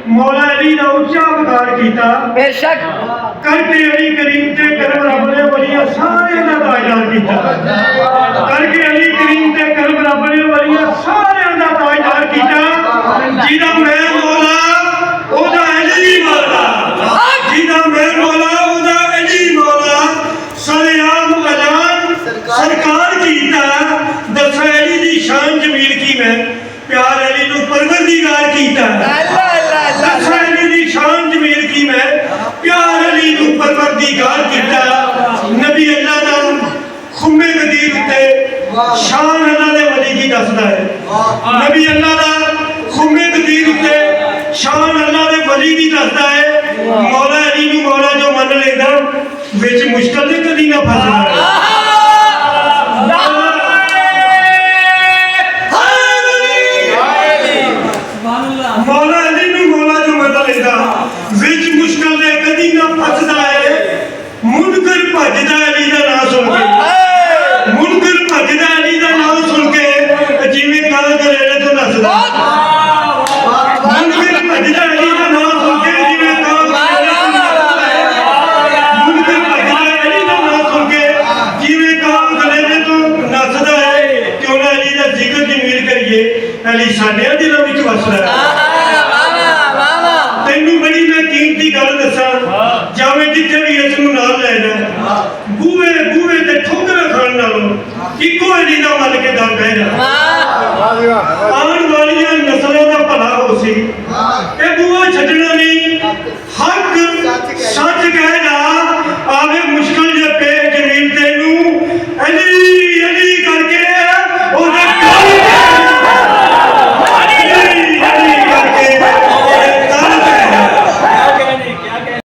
मौला अली का उच्चा अवतार किया बेशक करके अली करीम ते करम रब ने वलियां सारे दा ताजदार किया करके अली करीम ते करम रब ने वलियां सारे दा ताजदार किया जिदा मैं मौला ओदा अली मौला जिदा मैं मौला ओदा अली मौला सलाम अलान सरकार कीता दस अली दी शान जमील की मैं प्यार अली नु परवरदिगार कीता दस अली दी शान जमील की मैं प्यार अली नु परवरदिगार कीता नबी अल्लाह दा खुम्मे गदीर ते शान अल्लाह दे वली की दसदा है नबी अल्लाह दा खुम्मे गदीर ते शान अल्लाह दे वली की दसदा है मौला अली नु मौला जो मन लेंदा विच मुश्किल ते कदी ना फसदा मौला अली नु मौला जो मन लेंदा विच मुश्किल ते कदी ना फसदा है मुनकर भजदा अली दा नाम सुन के मुनकर भजदा अली दा नाम सुन के जिवें काल गलेले तो नसदा मुनकर भजदा अली दा नाम सुन के जिवें काल मुनकर भजदा अली दा नाम सुन के जिवें काल गलेले तो नसदा है क्यों ना अली दा जिक्र जमील करिए अली साडे दिलों विच वसदा है तेनू बड़ी मैं कीमती गल दसा जावे जिथे भी इस नूं नाल ले जा बूहे बूहे ते ठोकर खाण नालों इको अली दा मन के दर बह जा आने वालियां नस्लों का भला हो सी ये बूहा छड्डना नहीं हक सच कहना आवे मुश्किल